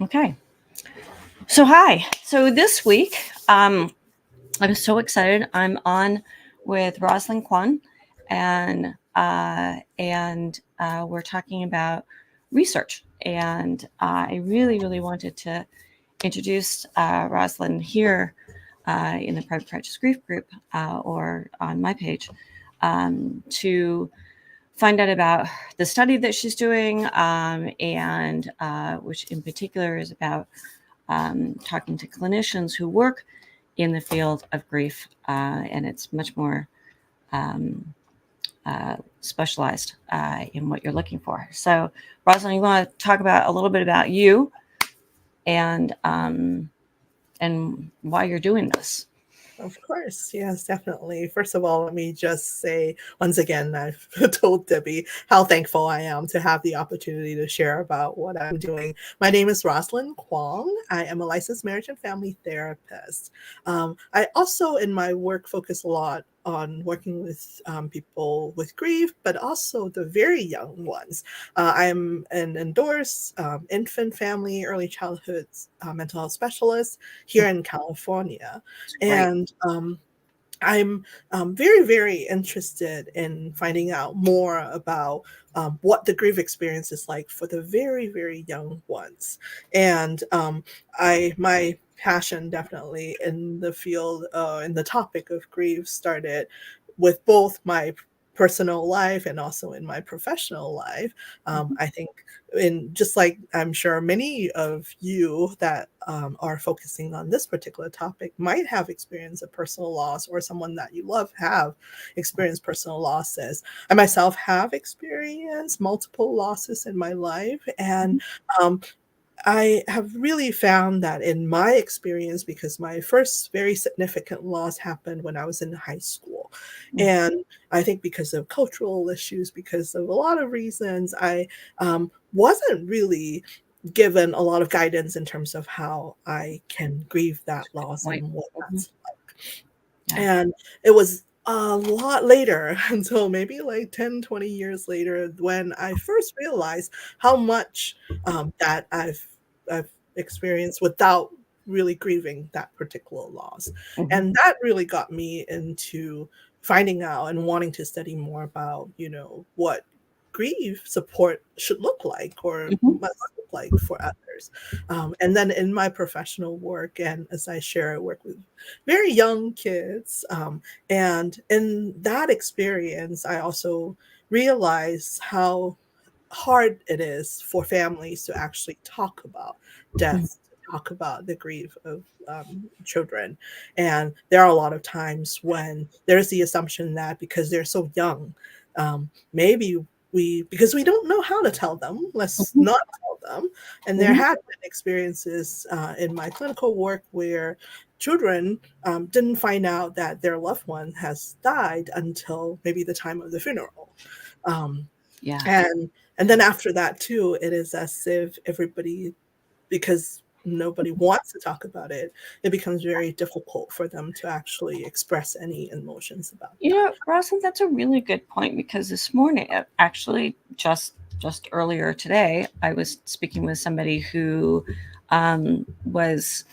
Okay. So hi. So this week, I'm so excited. I'm on with Rozlyn Kwong, and we're talking about research. And I really wanted to introduce Rozlyn here in the Private Practice Grief Group or on my page to find out about the study that she's doing, and which in particular is about talking to clinicians who work in the field of grief, and it's much more specialized in what you're looking for. So, Rosalind, you want to talk about a little bit about you and why you're doing this? Of course. Yes, definitely. First of all, let me just say once again, I've told Debbie how thankful I am to have the opportunity to share about what I'm doing. My name is Rozlyn Kwong. I am a licensed marriage and family therapist. I also, in my work, focus a lot on working with people with grief, but also the very young ones. I am an endorsed infant, family, early childhood mental health specialist here in California. Great. And I'm very interested in finding out more about what the grief experience is like for the very young ones. And my passion definitely in the field, in the topic of grief, started with both my personal life and also in my professional life. I think, in just like I'm sure many of you that are focusing on this particular topic might have experienced a personal loss, or someone that you love have experienced personal losses. I myself have experienced multiple losses in my life, and um, I have really found that in my experience, because my first very significant loss happened when I was in high school. And I think because of cultural issues, because of a lot of reasons, I wasn't really given a lot of guidance in terms of how I can grieve that loss Wait. and what Mm-hmm. that's like. Yeah. And it was a lot later, until maybe like 10, 20 years later, when I first realized how much that I've experienced without really grieving that particular loss. Mm-hmm. And that really got me into finding out and wanting to study more about, what grief support should look like, or Mm-hmm. must look like for others. And then in my professional work, and as I share, I work with very young kids. And in that experience, I also realized how hard it is for families to actually talk about death, to talk about the grief of children. And there are a lot of times when there's the assumption that because they're so young, maybe because we don't know how to tell them, let's Mm-hmm. not tell them. And there Mm-hmm. had been experiences in my clinical work where children didn't find out that their loved one has died until maybe the time of the funeral. Um, Yeah. and then after that too, it is as if everybody, because nobody wants to talk about it, it becomes very difficult for them to actually express any emotions about You that. know, Rosalind, that's a really good point because this morning, actually, just earlier today, I was speaking with somebody who was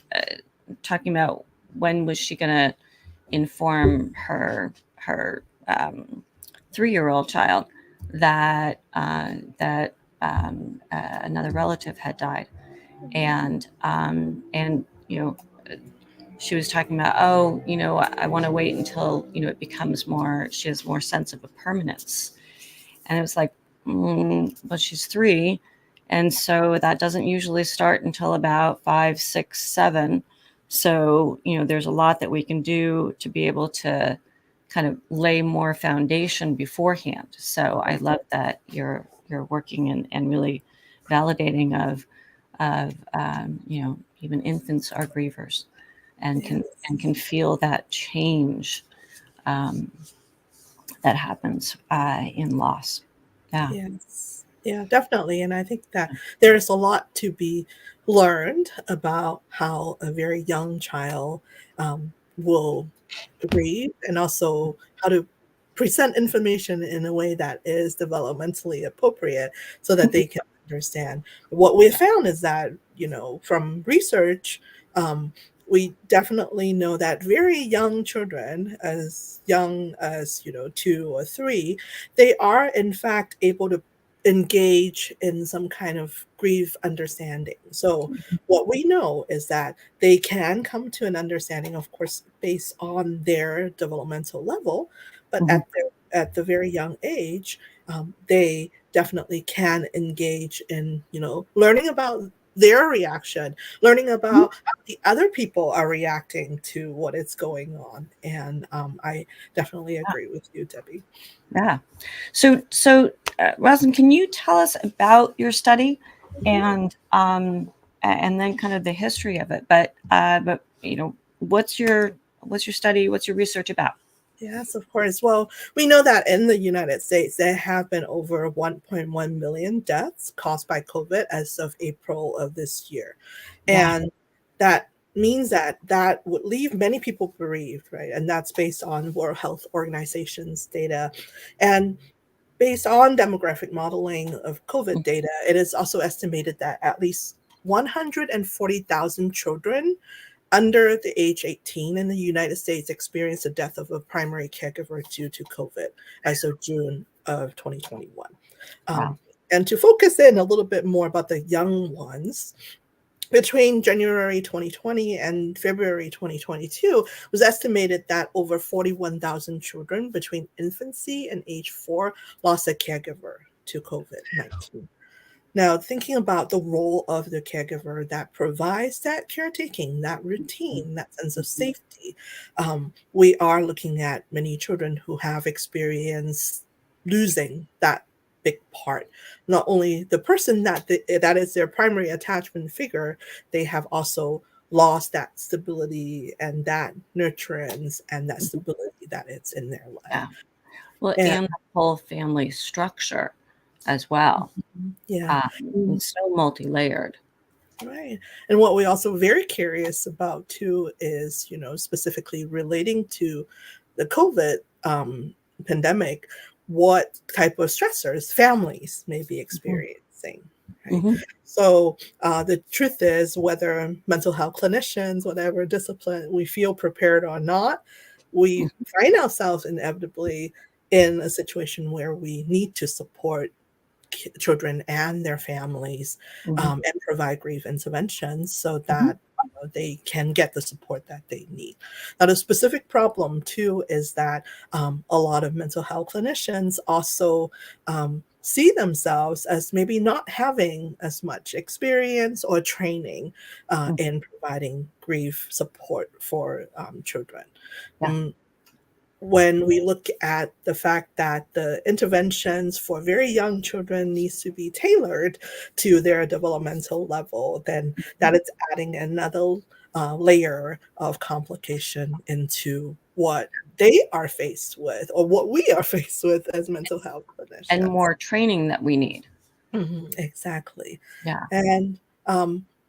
talking about when was she going to inform her 3-year-old child that another relative had died, and she was talking about, oh, I want to wait until, it becomes more, she has more sense of a permanence. And it was like, but she's 3. And so that doesn't usually start until about 5, 6, 7. So, there's a lot that we can do to be able to kind of lay more foundation beforehand. So I love that you're working and really validating of even infants are grievers and Yeah. can feel that change um, that happens in loss. Yeah. Yes. Yeah, definitely. And I think that there's a lot to be learned about how a very young child will grieve, and also how to present information in a way that is developmentally appropriate so that they can understand. What we found is that, from research, we definitely know that very young children, as young as 2 or 3, they are in fact able to engage in some kind of grief understanding. So what we know is that they can come to an understanding, of course, based on their developmental level, but Mhm. at the very young age, they definitely can engage in learning about their reaction, learning about how the other people are reacting to what is going on. And I definitely agree with you, Debbie. Yeah. So, Roslyn, can you tell us about your study and then kind of the history of it? But what's your study? What's your research about? Yes, of course. Well, we know that in the United States, there have been over 1.1 million deaths caused by COVID as of April of this year. Yeah. And that means that would leave many people bereaved, right? And that's based on World Health Organization's data. And based on demographic modeling of COVID data, it is also estimated that at least 140,000 children under the age 18 in the United States experienced the death of a primary caregiver due to COVID as of June of 2021. Wow. And to focus in a little bit more about the young ones, between January 2020 and February 2022, it was estimated that over 41,000 children between infancy and age 4 lost a caregiver to COVID-19. Now, thinking about the role of the caregiver that provides that caretaking, that routine, that sense of safety, we are looking at many children who have experienced losing that big part. Not only the person that is their primary attachment figure, they have also lost that stability and that nurturance and that Mhm. stability that is in their life. Yeah. Well, And and the whole family structure as well. yeah. It's so multi-layered. Right. And what we also very curious about too is, specifically relating to the COVID pandemic, what type of stressors families may be Mhm. experiencing, right? Mhm. So the truth is, whether mental health clinicians, whatever discipline we feel prepared or not, we find ourselves inevitably in a situation where we need to support children and their families, Mhm. and provide grief interventions so Mhm. that they can get the support that they need. Now, the specific problem too is that a lot of mental health clinicians also see themselves as maybe not having as much experience or training Mhm. in providing grief support for children. Yeah. Mm, when we look at the fact that the interventions for very young children needs to be tailored to their developmental level, then that is adding another layer of complication into what they are faced with or what we are faced with as mental health And clinicians. more training that we need. Exactly. Yeah. And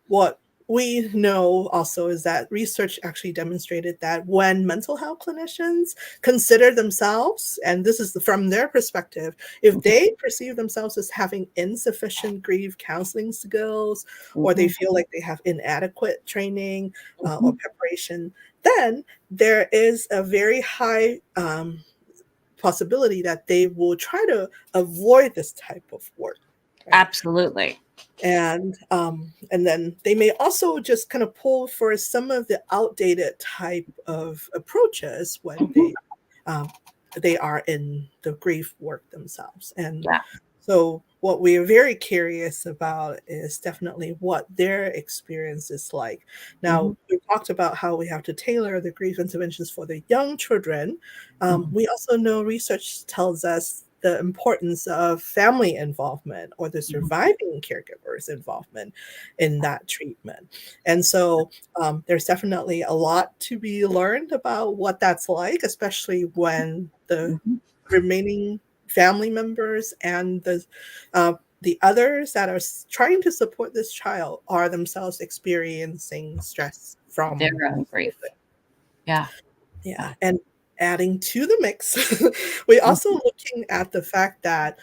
what we know also is that research actually demonstrated that when mental health clinicians consider themselves, and this is from their perspective, if Mhm. they perceive themselves as having insufficient grief counseling skills, or they Mhm. feel like they have inadequate training or Mhm. preparation, then there is a very high possibility that they will try to avoid this type of work, right? Absolutely. And then they may also just kind of pull for some of the outdated type of approaches when Mhm. um, they are in the grief work themselves. And Yeah. so what we are very curious about is definitely what their experience is like. Mhm. Now, we talked about how we have to tailor the grief interventions for the young children. Mhm. We also know research tells us the importance of family involvement or the Mhm. surviving caregivers' involvement in that treatment. And so there's definitely a lot to be learned about what that's like, especially when the Mhm. remaining family members and the others that are trying to support this child are themselves experiencing stress Their from own grief. COVID. Yeah. Yeah, Yeah. and adding to the mix, we also Mhm. looking at the fact that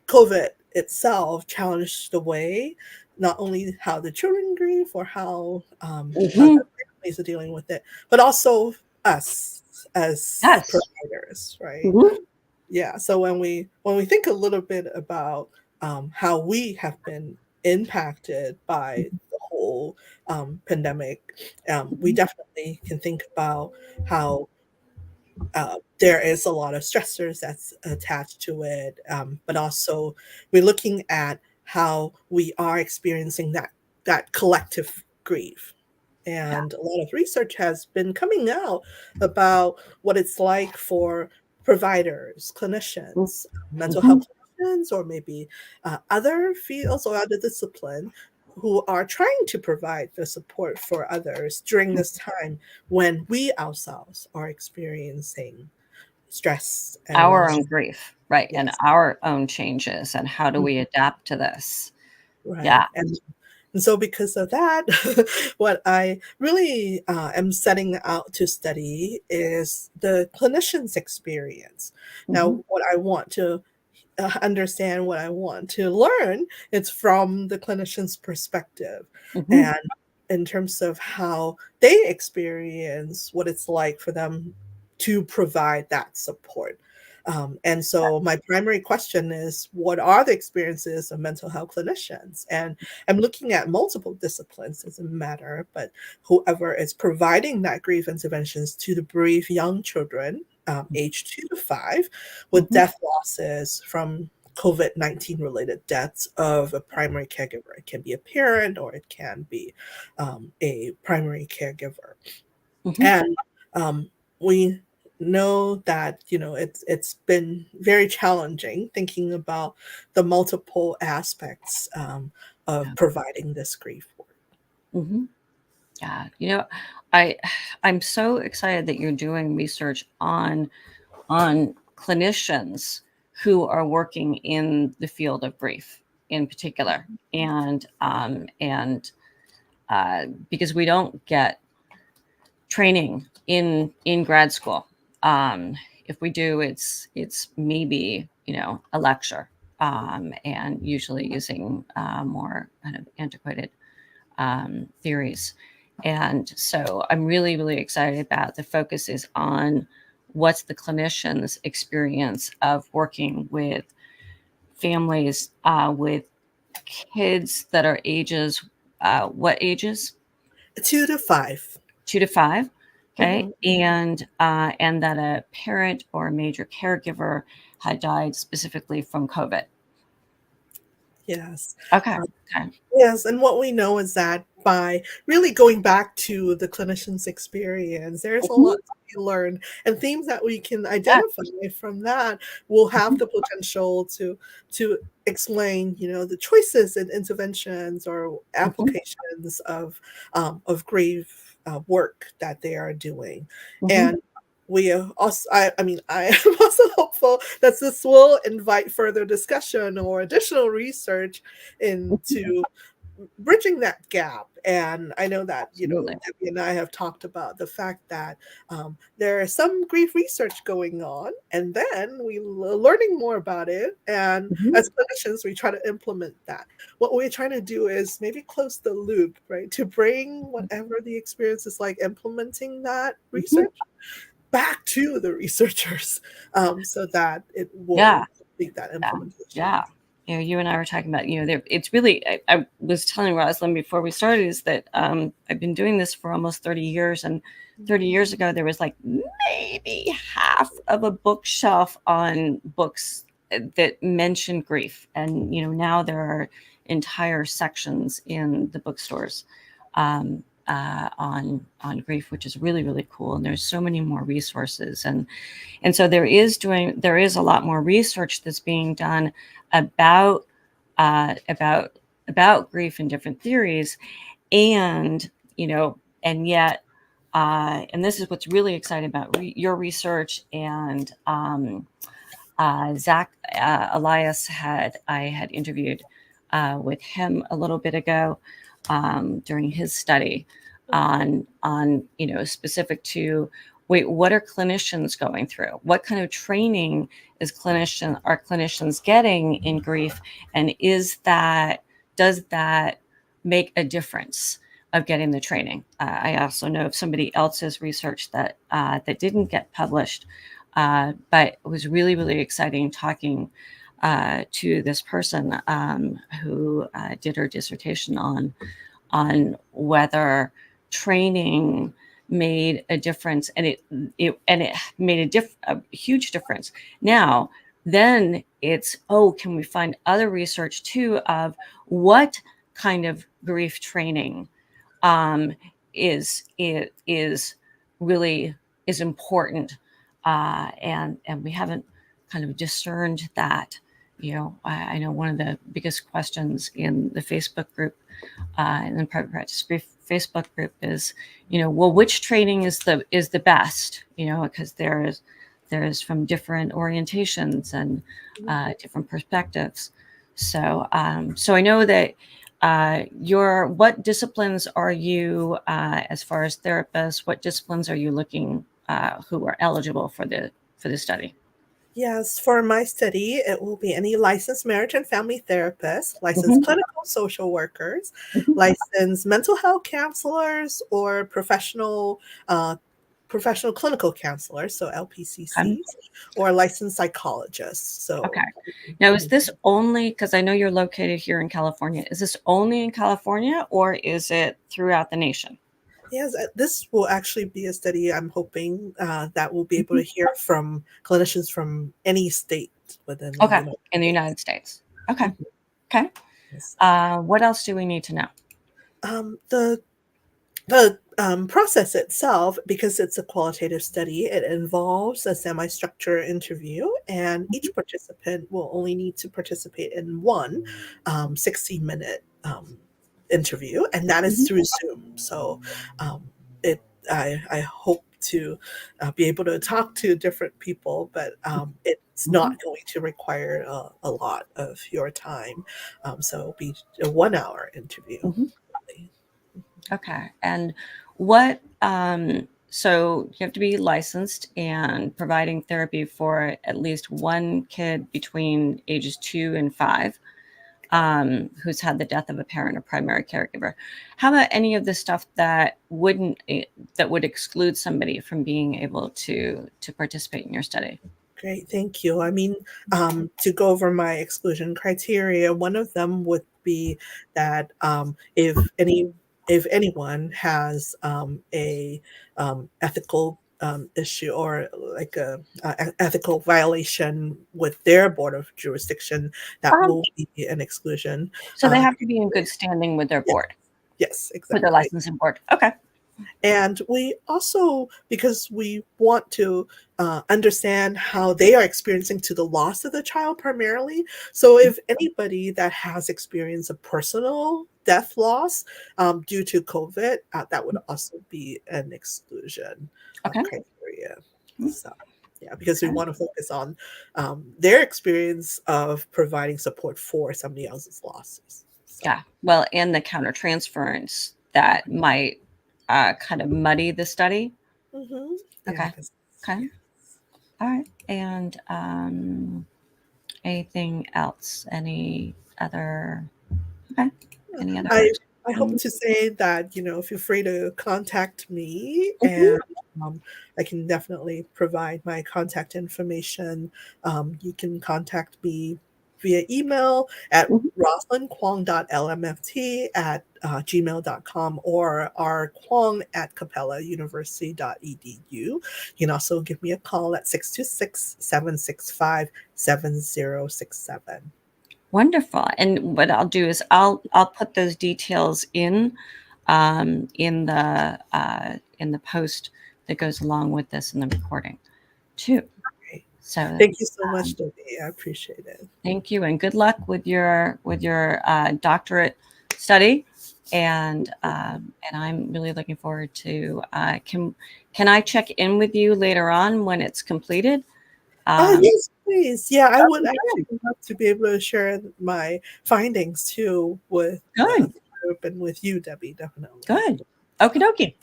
COVID itself challenged the way not only how the children grieve or how other Mhm. families are dealing with it, but also us as Yes. providers, right? Mhm. Yeah. So when we think a little bit about how we have been impacted by the whole pandemic, we Mhm. definitely can think about how there is a lot of stressors that's attached to it, but also we're looking at how we are experiencing that collective grief. Yeah. And a lot of research has been coming out about what it's like for providers, clinicians, mental health Mhm. clinicians, or maybe other fields or other discipline who are trying to provide the support for others during this time when we ourselves are experiencing stress and Our loss. own grief, right, and Yes. our own changes, and how do Mm, we adapt to this? right. Yeah. And so because of that, what I really am setting out to study is the clinician's experience. Mhm. Now, what I want to understand, what I want to learn, it's from the clinician's perspective. Mhm. And in terms of how they experience what it's like for them to provide that support. And so my primary question is, what are the experiences of mental health clinicians? And I'm looking at multiple disciplines, doesn't matter, but whoever is providing that grief interventions to the bereaved young children, age 2 to 5, with Mhm. death losses from COVID-19 related deaths of a primary caregiver. It can be a parent or it can be a primary caregiver. Mhm. And we know that it's been very challenging thinking about the multiple aspects of Yeah. providing this grief work. Mhm. Yeah. I I'm so excited that you're doing research on clinicians who are working in the field of grief in particular, and because we don't get training in grad school. Um, if we do, it's maybe a lecture, and usually using more kind of antiquated theories. And so I'm really, really excited about the focus is on what's the clinician's experience of working with families with kids that are ages, what ages? 2 to 5. 2 to 5. Okay. Mhm. And that a parent or a major caregiver had died specifically from COVID. Yes. Okay. Um, Okay. Yes, and what we know is that by really going back to the clinician's experience, there's a Mhm. lot to be learned, and themes that we can Yeah. identify from that will have Mhm. the potential to explain, the choices and interventions or Mhm. applications of grave work that they are doing. Mhm. And we also, I mean, I am also hopeful that this will invite further discussion or additional research Mhm. into bridging that gap. And I know that, Absolutely. Debbie and I have talked about the fact that there is some grief research going on, and then learning more about it. And Mhm. as clinicians, we try to implement that. What we're trying to do is maybe close the loop, right? To bring whatever the experience is like implementing that Mhm. research back to the researchers so that it Yeah. will complete that Yeah. implementation. Yeah. You and I were talking about, there, it's really, I was telling Rosalind before we started is that I've been doing this for almost 30 years. And 30 years ago, there was like maybe half of a bookshelf on books that mention grief. And, now there are entire sections in the bookstores on grief, which is really, really cool. And there's so many more resources. And so there is a lot more research that's being done about uh, about about grief and different theories, and and yet, and this is what's really exciting about your research. And Zach Elias I had interviewed with him a little bit ago during his study on specific to, wait, what are clinicians going through? What kind of training are clinicians getting in grief? And does that make a difference of getting the training. I also know of somebody else's research that didn't get published, but it was really, really exciting talking to this person who did her dissertation on whether training made a difference, and it made a huge difference. Now, then it's, can we find other research too of what kind of grief training is really important, and we haven't kind of discerned that. I know one of the biggest questions in the Facebook group, in the private practice Facebook group is, well, which training is the best? Because there's from different orientations and different perspectives. So I know that what disciplines are you, as far as therapists, what disciplines are you looking who are eligible for the study? Yes, for my study, it will be any licensed marriage and family therapists, licensed clinical social workers, licensed mental health counselors, or professional clinical counselors, so LPCCs, or licensed psychologists. So, okay. Now, is this only, because I know you're located here in California, is this only in California, or is it throughout the nation? Yes, this will actually be a study I'm hoping that we'll be able to hear from clinicians from any state within the United in the States. United States. Okay. Okay. Yes. What else do we need to know? The process itself, because it's a qualitative study, it involves a semi-structured interview, and each participant will only need to participate in one 60-minute interview, and that is through Zoom. So I hope to be able to talk to different people, but it's not going to require a lot of your time. So it'll be a 1-hour interview. Okay. And what, so you have to be licensed and providing therapy for at least one kid between ages 2 and 5, who's had the death of a parent or primary caregiver. How about any of the stuff that would exclude somebody from being able to participate in your study? Great, thank you. I mean, to go over my exclusion criteria, one of them would be that if anyone has a ethical issue, or like a ethical violation with their board of jurisdiction, that will be an exclusion. So they have to be in good standing with their board, Yes, with their exactly. licensing board. Okay. And we also, because we want to understand how they are experiencing to the loss of the child primarily. So if anybody that has experienced a personal death loss due to COVID, that would also be an exclusion criteria. So, yeah, because we want to focus on their experience of providing support for somebody else's losses. So. Yeah. Well, and the countertransference that might kind of muddy the study. Okay. Yes. Okay. All right. And anything else? Any other? Okay. Any other? I hope to say that, feel free to contact me, and I can definitely provide my contact information. You can contact me via email at roslynkwong.lmft@gmail.com, or rkwong@capellauniversity.edu. You can also give me a call at 626-765-7067. Wonderful. And what I'll do is I'll put those details in the post that goes along with this in the recording too. Okay. So thank you so much, Debbie. I appreciate it. Thank you, and good luck with your doctorate study. And I'm really looking forward to. Can I check in with you later on when it's completed? Yes, please. Yeah, I would actually love to be able to share my findings too with the group and with you, Debbie, definitely. Good. Okie dokie.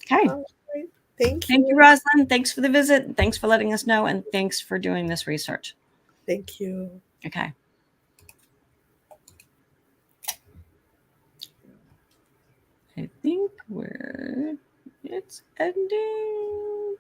Okay. All right. Thank you. Thank you, Rozlyn. Thanks for the visit. Thanks for letting us know, and thanks for doing this research. Thank you. Okay. think it's ending.